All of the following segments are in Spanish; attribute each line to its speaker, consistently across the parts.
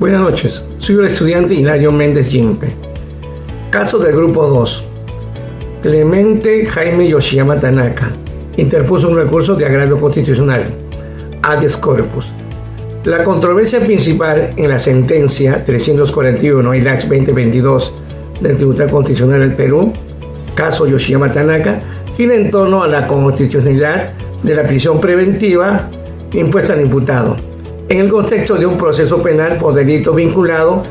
Speaker 1: Buenas noches, soy el estudiante Hilario Méndez Yimpe. Caso del grupo 2. Clemente Jaime Yoshiyama Tanaka interpuso un recurso de agravio constitucional, habeas corpus. La controversia principal en la sentencia 341/2022 del Tribunal Constitucional del Perú, caso Yoshiyama Tanaka, gira en torno a la constitucionalidad de la prisión preventiva impuesta al imputado, en el contexto de un proceso penal por delito vinculado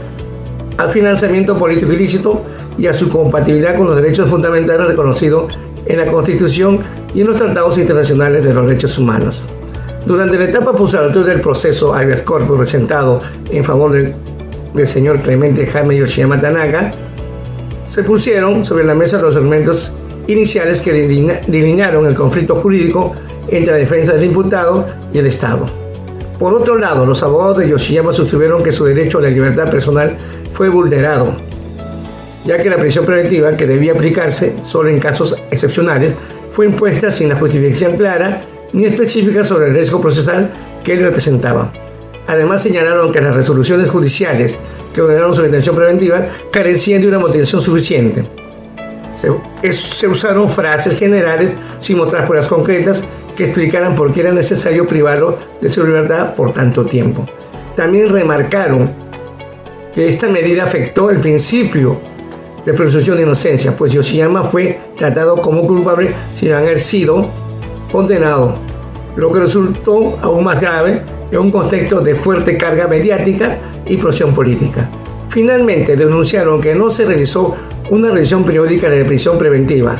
Speaker 1: al financiamiento político ilícito y a su compatibilidad con los derechos fundamentales reconocidos en la Constitución y en los tratados internacionales de los derechos humanos. Durante la etapa posterior del proceso habeas corpus presentado en favor del señor Clemente Jaime Yoshiyama Tanaka, se pusieron sobre la mesa los argumentos iniciales que delinearon el conflicto jurídico entre la defensa del imputado y el Estado. Por otro lado, los abogados de Yoshiyama sostuvieron que su derecho a la libertad personal fue vulnerado, ya que la prisión preventiva, que debía aplicarse solo en casos excepcionales, fue impuesta sin la justificación clara ni específica sobre el riesgo procesal que él representaba. Además, señalaron que las resoluciones judiciales que ordenaron su detención preventiva carecían de una motivación suficiente. Se usaron frases generales sin mostrar pruebas concretas que explicaran por qué era necesario privarlo de su libertad por tanto tiempo. También remarcaron que esta medida afectó el principio de presunción de inocencia, pues Yoshiyama fue tratado como culpable sin haber sido condenado, lo que resultó aún más grave en un contexto de fuerte carga mediática y presión política. Finalmente, denunciaron que no se realizó una revisión periódica de la prisión preventiva,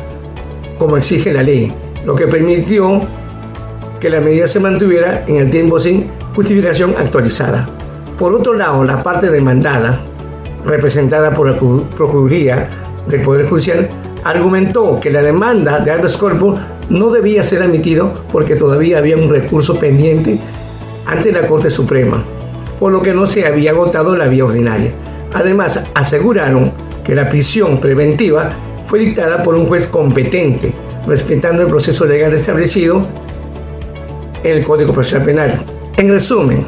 Speaker 1: como exige la ley, lo que permitió que la medida se mantuviera en el tiempo sin justificación actualizada. Por otro lado, la parte demandada, representada por la Procuraduría del Poder Judicial, argumentó que la demanda de habeas corpus no debía ser admitido porque todavía había un recurso pendiente ante la Corte Suprema, por lo que no se había agotado la vía ordinaria. Además, aseguraron que la prisión preventiva fue dictada por un juez competente, respetando el proceso legal establecido en el Código Procesal Penal. En resumen,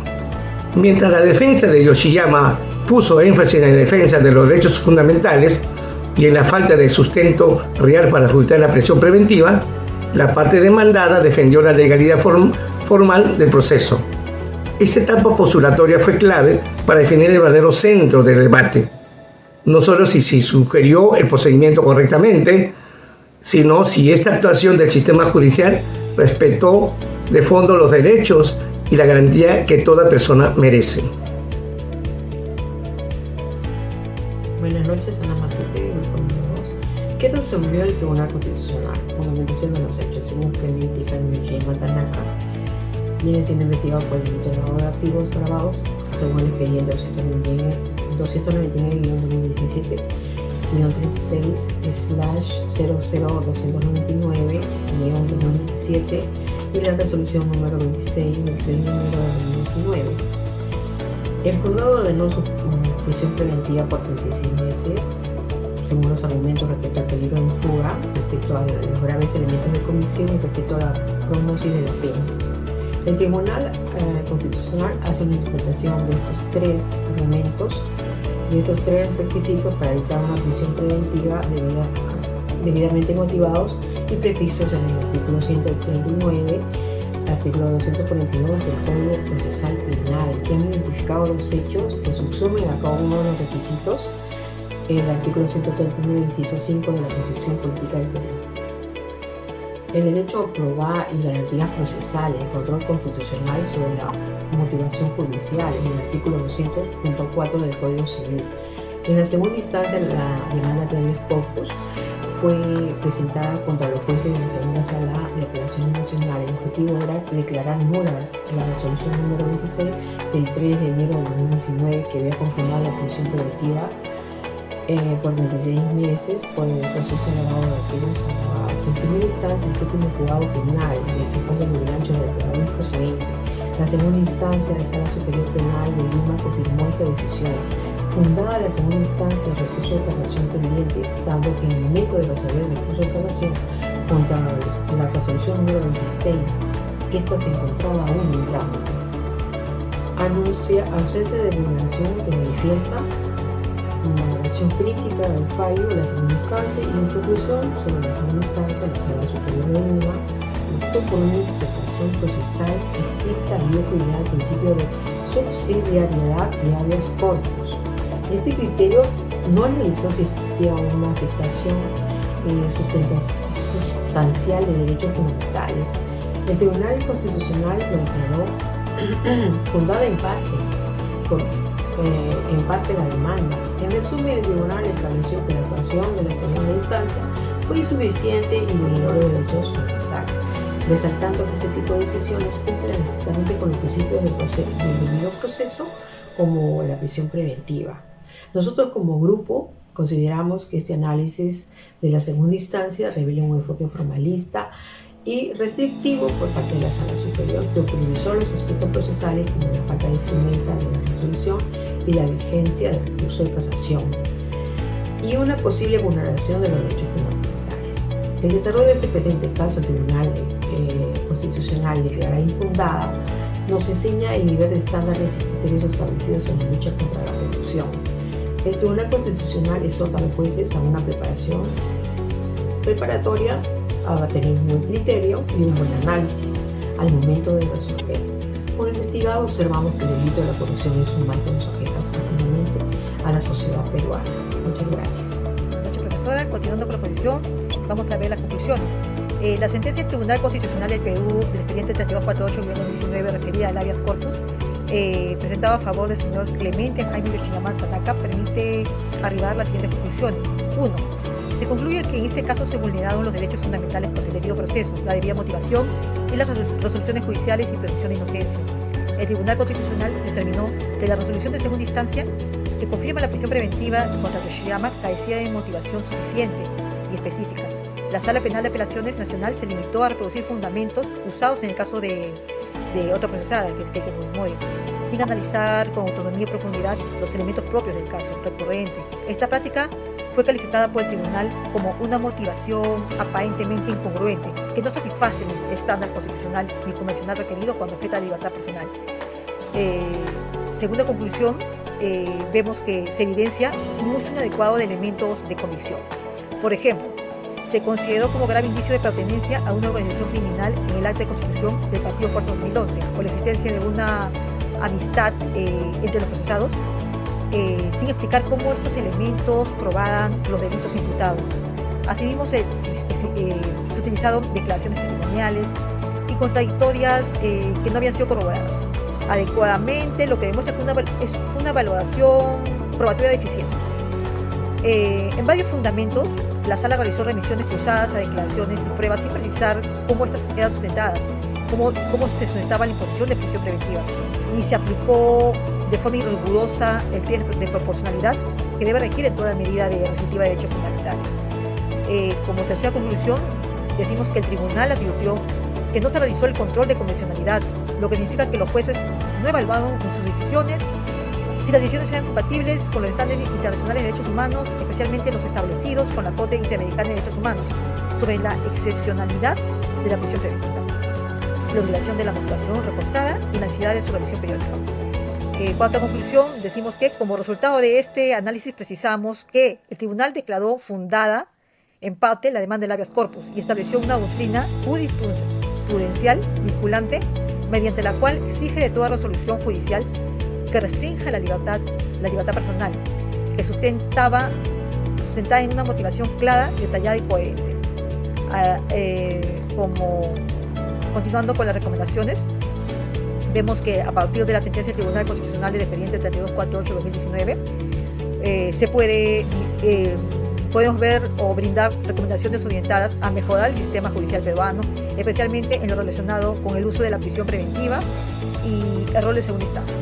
Speaker 1: mientras la defensa de Yoshiyama puso énfasis en la defensa de los derechos fundamentales y en la falta de sustento real para justificar la prisión preventiva, la parte demandada defendió la legalidad formal del proceso. Esta etapa postulatoria fue clave para definir el verdadero centro del debate, no solo si se sugirió el procedimiento correctamente, sino si esta actuación del sistema judicial respetó de fondo los derechos y la garantía que toda persona merece.
Speaker 2: Buenas noches, Ana Matute, grupo número 2. ¿Qué resolvió el Tribunal Constitucional? Fundamentación de los hechos. El señor Clemente Jaime Yoshiyama Tanaka viene siendo investigado por el delito de lavado de activos grabados según el expediente 299-2017-36/00299-2017 y la resolución número 26 del 3 de enero de 2019. El juzgado ordenó su prisión preventiva por 36 meses, según los argumentos respecto al peligro de fuga, respecto a los graves elementos de convicción y respecto a la prognosis de la pena. El Tribunal Constitucional hace una interpretación de estos tres argumentos, de estos tres requisitos para dictar una prisión preventiva debidamente motivados y previstos en el artículo 139, artículo 242 del Código Procesal Penal, que han identificado los hechos que subsumen a cada uno de los requisitos el artículo 139, inciso 5 de la Constitución Política del Perú. El derecho a probar y garantías procesales, el control constitucional sobre la motivación judicial en el artículo 200.4 del Código Civil. En la segunda instancia, la demanda de habeas corpus fue presentada contra los jueces de la segunda sala de apelación nacional. El objetivo era declarar nula la resolución número 26 del 3 de enero de 2019 que había confirmado la prisión preventiva por 26 meses por el proceso de lavado de activos agravados. En primera instancia, el séptimo juzgado penal de San Juan de Lurigancho declaró improcedente. La segunda instancia de Sala Superior Penal de Lima confirmó esta decisión. Fundada la segunda instancia, el recurso de casación pendiente, dando que en el momento de resolver el recurso de casación contra la resolución número 26, esta se encontraba aún en trámite. anuncia ausencia de vulneración que manifiesta una valoración crítica del fallo de la segunda instancia y en conclusión sobre la segunda instancia de la Sala Superior de Lima optó por una interpretación procesal estricta y dio prioridad al principio de subsidiariedad de habeas corpus. Este criterio no analizó si existía una afectación sustancial de derechos fundamentales. El Tribunal Constitucional lo declaró fundada en parte la demanda. En resumen, el tribunal estableció que la actuación de la segunda instancia fue insuficiente y vulneró los derechos fundamentales, resaltando que este tipo de decisiones cumplen estrictamente con los principios del debido proceso, como la prisión preventiva. Nosotros como grupo consideramos que este análisis de la segunda instancia revela un enfoque formalista y restrictivo por parte de la Sala Superior, que priorizó los aspectos procesales como la falta de firmeza de la resolución y la vigencia del recurso de casación y una posible vulneración de los derechos fundamentales. El desarrollo de este presente caso, el Tribunal Constitucional declara infundada, nos enseña el nivel de estándares y criterios establecidos en la lucha contra la corrupción. El Tribunal Constitucional exhorta a los jueces a una preparatoria, a tener un buen criterio y un buen análisis al momento de resolver. Como investigado, observamos que el delito de la corrupción es un mal que nos aqueja profundamente a la sociedad peruana. Muchas gracias.
Speaker 3: Muchas profesora, continuando con la exposición, vamos a ver las conclusiones. La sentencia del Tribunal Constitucional del Perú del expediente 3248-2019 referida al habeas corpus presentado a favor del señor Clemente Jaime Yoshiyama Tanaka permite arribar a las siguientes conclusiones. 1. Se concluye que en este caso se vulneraron los derechos fundamentales con el debido proceso, la debida motivación y las resoluciones judiciales y presunción de inocencia. El Tribunal Constitucional determinó que la resolución de segunda instancia que confirma la prisión preventiva contra Yoshiyama carecía de motivación suficiente y específica. La Sala Penal de Apelaciones Nacional se limitó a reproducir fundamentos usados en el caso de otra procesada, que es Keiko Fujimori, sin analizar con autonomía y profundidad los elementos propios del caso recurrente. Esta práctica fue calificada por el tribunal como una motivación aparentemente incongruente, que no satisface el estándar constitucional ni convencional requerido cuando afecta a la libertad personal. Segunda conclusión, vemos que se evidencia un uso inadecuado de elementos de convicción. Por ejemplo, se consideró como grave indicio de pertenencia a una organización criminal en el acta de constitución del Partido Fuerza 2011, por la existencia de una amistad entre los procesados, sin explicar cómo estos elementos probaban los delitos imputados. Asimismo, se utilizaron declaraciones testimoniales y contradictorias que no habían sido corroboradas adecuadamente, lo que demuestra que fue una valoración probatoria deficiente. En varios fundamentos, la Sala realizó remisiones cruzadas a declaraciones y pruebas sin precisar cómo estas eran sustentadas, cómo se sustentaba la imposición de prisión preventiva, ni se aplicó de forma rigurosa el test de proporcionalidad que debe regir en toda medida de restrictiva de derechos fundamentales. Como tercera conclusión, decimos que el tribunal advirtió que no se realizó el control de convencionalidad, lo que significa que los jueces no evaluaron en sus decisiones si las decisiones eran compatibles con los estándares internacionales de derechos humanos, especialmente los establecidos con la Corte Interamericana de Derechos Humanos, sobre la excepcionalidad de la prisión preventiva, la obligación de la motivación reforzada y la necesidad de su revisión periódica. Cuarta conclusión, decimos que como resultado de este análisis precisamos que el tribunal declaró fundada en parte la demanda del habeas corpus y estableció una doctrina jurisprudencial vinculante mediante la cual exige de toda resolución judicial que restrinja la libertad personal, que sustentada en una motivación clara, detallada y coherente. Continuando con las recomendaciones, vemos que a partir de la sentencia del Tribunal Constitucional del expediente 3248-2019 podemos ver o brindar recomendaciones orientadas a mejorar el sistema judicial peruano, especialmente en lo relacionado con el uso de la prisión preventiva y el rol de segunda instancia.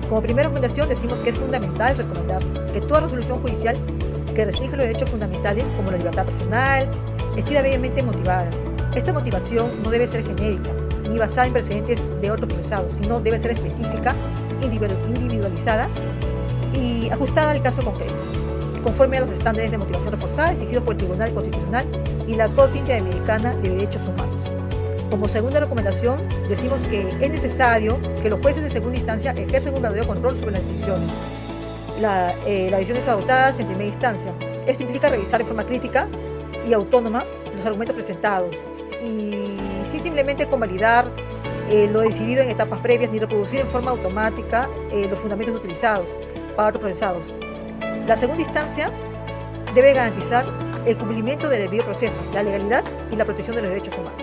Speaker 3: Como primera recomendación decimos que es fundamental recomendar que toda resolución judicial que restringe los derechos fundamentales como la libertad personal esté debidamente motivada. Esta motivación no debe ser genérica ni basada en precedentes de otros procesados, sino debe ser específica, individualizada y ajustada al caso concreto, conforme a los estándares de motivación reforzada exigidos por el Tribunal Constitucional y la Corte Interamericana de Derechos Humanos. Como segunda recomendación, decimos que es necesario que los jueces de segunda instancia ejerzan un verdadero control sobre las decisiones. Las decisiones adoptadas en primera instancia. Esto implica revisar de forma crítica y autónoma los argumentos presentados y sin simplemente convalidar lo decidido en etapas previas ni reproducir en forma automática los fundamentos utilizados para otros procesados. La segunda instancia debe garantizar el cumplimiento del debido proceso, la legalidad y la protección de los derechos humanos.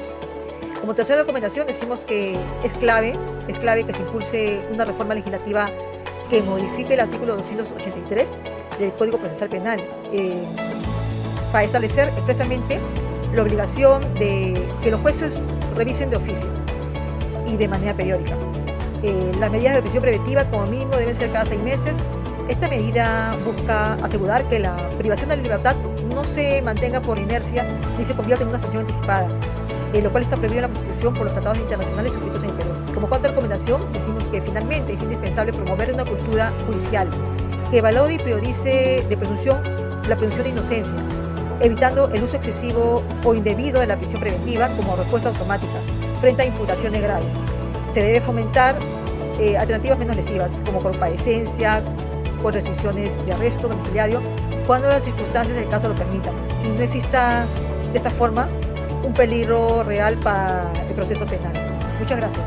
Speaker 3: Como tercera recomendación decimos que es clave que se impulse una reforma legislativa que modifique el artículo 283 del Código Procesal Penal para establecer expresamente la obligación de que los jueces revisen de oficio y de manera periódica. Las medidas de prisión preventiva como mínimo deben ser cada 6 meses. Esta medida busca asegurar que la privación de la libertad no se mantenga por inercia ni se convierta en una sanción anticipada, lo cual está prohibido en la Constitución por los tratados internacionales suscritos en el Perú. Como cuarta recomendación, decimos que finalmente es indispensable promover una cultura judicial que valore y priorice la presunción de inocencia, evitando el uso excesivo o indebido de la prisión preventiva como respuesta automática frente a imputaciones graves. Se debe fomentar alternativas menos lesivas, como comparecencia, con restricciones de arresto domiciliario, cuando las circunstancias del caso lo permitan, y no exista de esta forma un peligro real para el proceso penal. Muchas gracias.